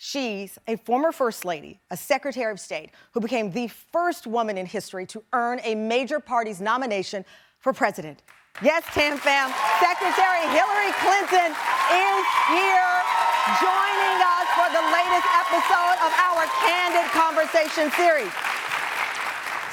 She's a former First Lady, a Secretary of State, who became the first woman in history to earn a major party's nomination for president. Yes, Tam fam, Secretary Hillary Clinton is here joining us for the latest episode of our Candid Conversation series.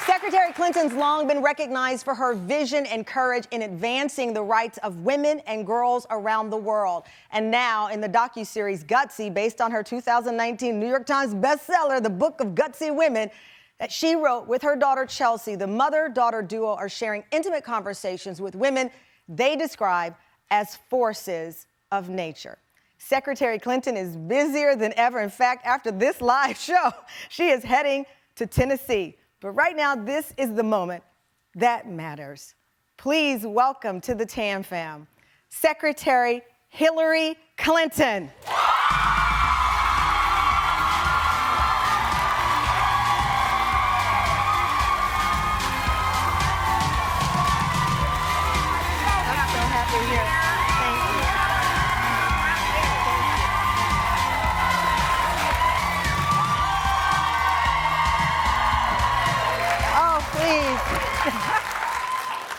Secretary Clinton's long been recognized for her vision and courage in advancing the rights of women and girls around the world. And now, in the docu-series Gutsy, based on her 2019 New York Times bestseller, The Book of Gutsy Women, that she wrote with her daughter Chelsea, the mother-daughter duo are sharing intimate conversations with women they describe as forces of nature. Secretary Clinton is busier than ever. In fact, after this live show, she is heading to Tennessee. But right now, this is the moment that matters. Please welcome to the Tam fam, Secretary Hillary Clinton.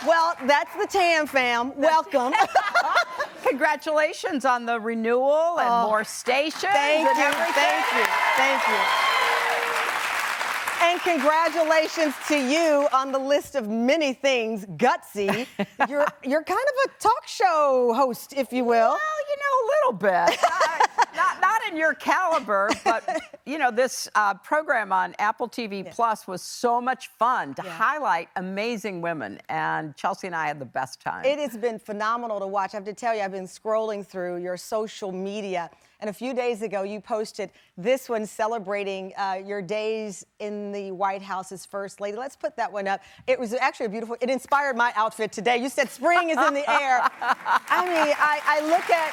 Well, that's the Tam fam. Welcome. Congratulations on the renewal and more stations. Thank you. And congratulations to you on the list of many things, Gutsy. You're kind of a talk show host, if you will. Well, a little bit. Not in your caliber, but, this program on Apple TV Plus was so much fun to highlight amazing women, and Chelsea and I had the best time. It has been phenomenal to watch. I have to tell you, I've been scrolling through your social media, and a few days ago, you posted this one celebrating your days in the White House as First Lady. Let's put that one up. It was actually it inspired my outfit today. You said spring is in the air. I mean, I look at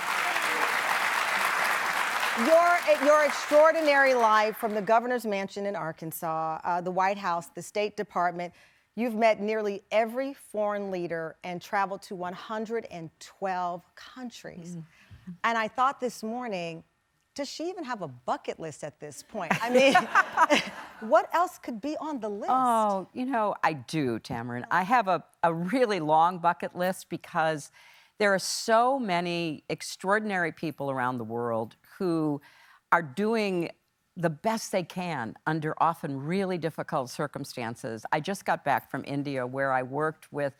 your extraordinary life from the governor's mansion in Arkansas, the White House, the State Department. You've met nearly every foreign leader and traveled to 112 countries. Mm-hmm. And I thought this morning, does she even have a bucket list at this point? I mean, what else could be on the list? Oh, I do, Tamron. I have a really long bucket list because there are so many extraordinary people around the world who are doing the best they can under often really difficult circumstances. I just got back from India, where I worked with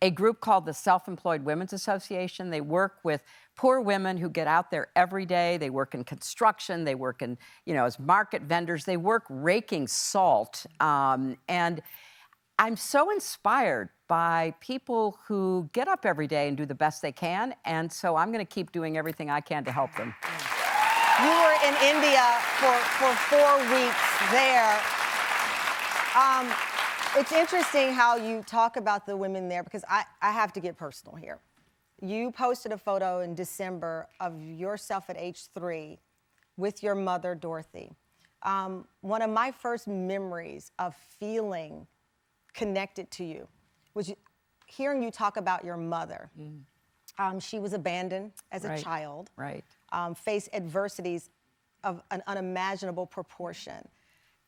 a group called the Self-Employed Women's Association. They work with poor women who get out there every day. They work in construction. They work in, as market vendors. They work raking salt. And I'm so inspired by people who get up every day and do the best they can. And so I'm going to keep doing everything I can to help them. You were in India for 4 weeks there. It's interesting how you talk about the women there, because I have to get personal here. You posted a photo in December of yourself at age 3 with your mother, Dorothy. One of my first memories of feeling connected to you was hearing you talk about your mother. She was abandoned as a child. Right. Faced adversities of an unimaginable proportion.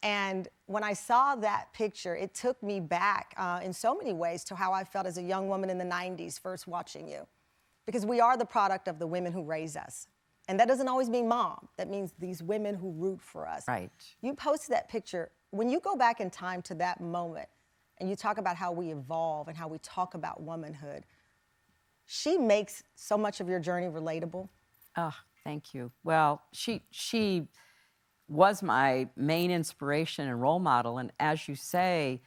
And when I saw that picture, it took me back in so many ways to how I felt as a young woman in the 90s first watching you. Because we are the product of the women who raise us. And that doesn't always mean mom. That means these women who root for us. Right. You posted that picture. When you go back in time to that moment and you talk about how we evolve and how we talk about womanhood, she makes so much of your journey relatable. Oh, thank you. Well, she was my main inspiration and role model. And as you say,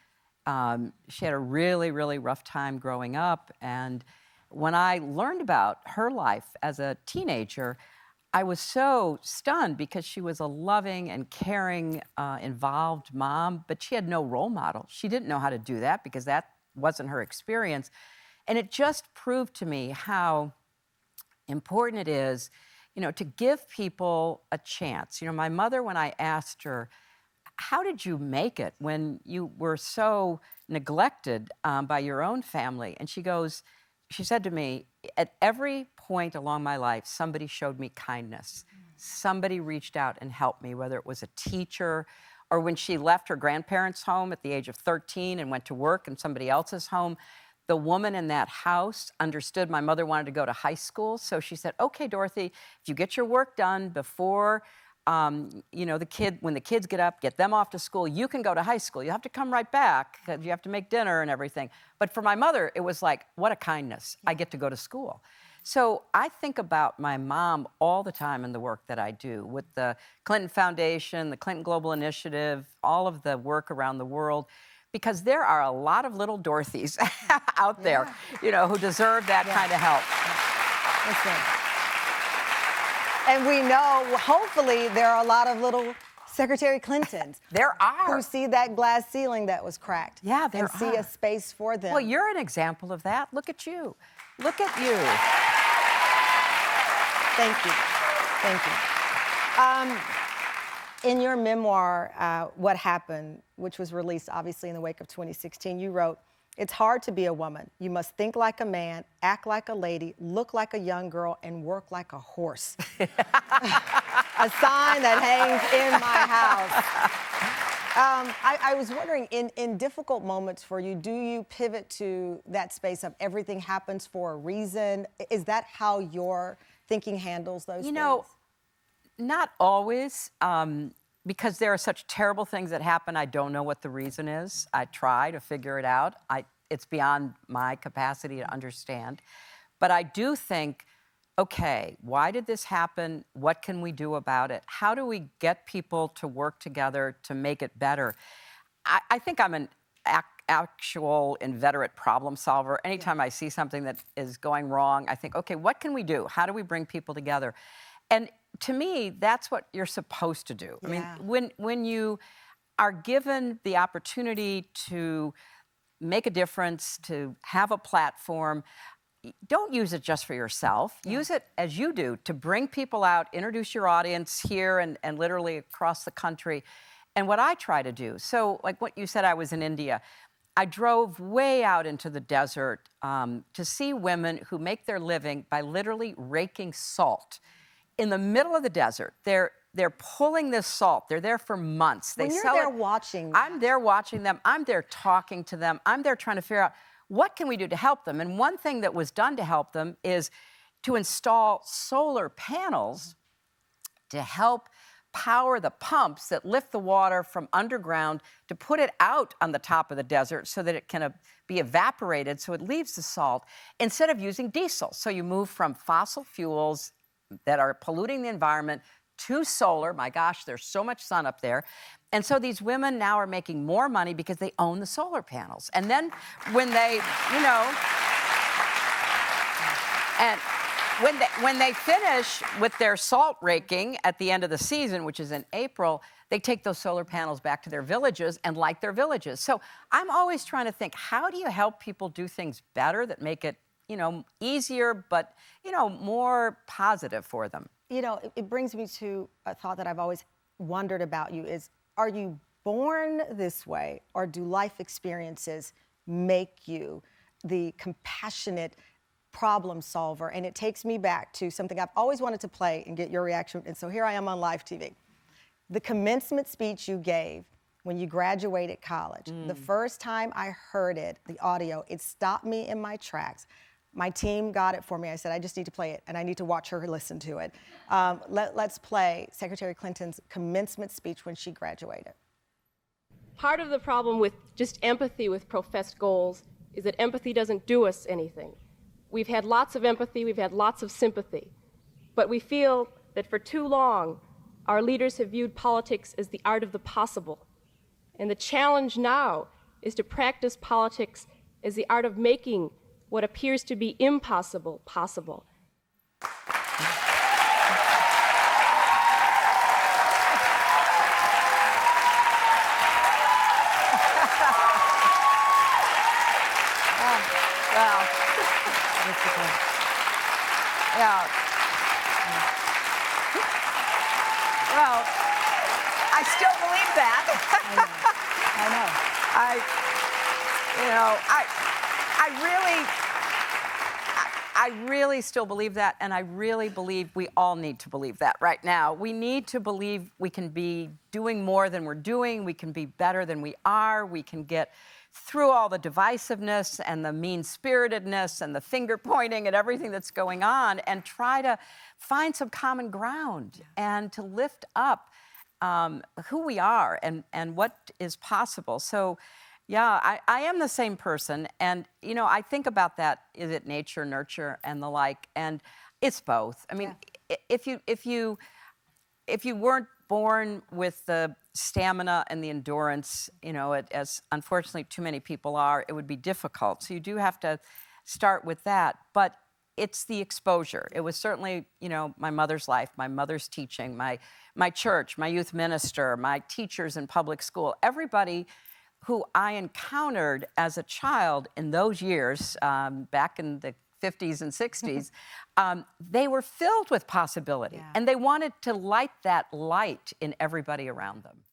she had a really, really rough time growing up. And when I learned about her life as a teenager, I was so stunned because she was a loving and caring, involved mom, but she had no role model. She didn't know how to do that because that wasn't her experience. And it just proved to me how important it is, to give people a chance. My mother, when I asked her, how did you make it when you were so neglected by your own family? And she said to me, at every point along my life, somebody showed me kindness. somebody reached out and helped me, whether it was a teacher or when she left her grandparents' home at the age of 13 and went to work in somebody else's home. The woman in that house understood my mother wanted to go to high school, so she said, okay, Dorothy, if you get your work done before, you know, when the kids get up, get them off to school, you can go to high school. You have to come right back because you have to make dinner and everything. But for my mother, it was like, what a kindness. I get to go to school. So I think about my mom all the time in the work that I do with the Clinton Foundation, the Clinton Global Initiative, all of the work around the world, because there are a lot of little Dorothys out there, you know, who deserve that kind of help. And we know, hopefully, there are a lot of little Secretary Clintons. There are. Who see that glass ceiling that was cracked. Yeah, there and see a space for them. Well, you're an example of that. Look at you. Look at you. Thank you. Thank you. In your memoir, What Happened, which was released obviously in the wake of 2016, you wrote, it's hard to be a woman. You must think like a man, act like a lady, look like a young girl, and work like a horse. A sign that hangs in my house. I was wondering, in difficult moments for you, do you pivot to that space of everything happens for a reason? Is that how your thinking handles those things? You know, not always, because there are such terrible things that happen. I don't know what the reason is. I try to figure it out. It's beyond my capacity to understand. But I do think, okay, why did this happen? What can we do about it? How do we get people to work together to make it better? I think I'm an actual inveterate problem solver. Anytime I see something that is going wrong, I think, okay, what can we do? How do we bring people together? And to me, that's what you're supposed to do. I mean, when you are given the opportunity to make a difference, to have a platform, don't use it just for yourself. Use it as you do to bring people out, introduce your audience here and literally across the country. And what I try to do, so like what you said, I was in India. I drove way out into the desert to see women who make their living by literally raking salt. In the middle of the desert, they're pulling this salt. They're there for months. When you're there watching them. I'm there watching them. I'm there talking to them. I'm there trying to figure out what can we do to help them. And one thing that was done to help them is to install solar panels to help power the pumps that lift the water from underground to put it out on the top of the desert so that it can be evaporated so it leaves the salt instead of using diesel. So you move from fossil fuels that are polluting the environment to solar. My gosh, there's so much sun up there. And so these women now are making more money because they own the solar panels. And then when they, you know, and when they finish with their salt raking at the end of the season, which is in April, they take those solar panels back to their villages and light their villages. So I'm always trying to think, how do you help people do things better that make it, you know, easier, but, you know, more positive for them? You know, it brings me to a thought that I've always wondered about you is, are you born this way, or do life experiences make you the compassionate problem solver? And it takes me back to something I've always wanted to play and get your reaction. And so here I am on live TV. The commencement speech you gave when you graduated college, the first time I heard it, the audio, it stopped me in my tracks. My team got it for me. I said, I just need to play it, and I need to watch her listen to it. Let's play Secretary Clinton's commencement speech when she graduated. Part of the problem with just empathy with professed goals is that empathy doesn't do us anything. We've had lots of empathy, we've had lots of sympathy, but we feel that for too long, our leaders have viewed politics as the art of the possible. And the challenge now is to practice politics as the art of making what appears to be impossible possible. Well, I still believe that. I know. I really still believe that, and I really believe we all need to believe that right now. We need to believe we can be doing more than we're doing, we can be better than we are, we can get through all the divisiveness and the mean-spiritedness and the finger-pointing and everything that's going on, and try to find some common ground and to lift up who we are and what is possible. So, yeah, I am the same person, and I think about that. Is it nature, nurture, and the like? And it's both. I mean, if you weren't born with the stamina and the endurance, as unfortunately too many people are, it would be difficult. So you do have to start with that. But it's the exposure. It was certainly, my mother's life, my mother's teaching, my church, my youth minister, my teachers in public school, everybody who I encountered as a child in those years, back in the 50s and 60s, they were filled with possibility. And they wanted to light that light in everybody around them.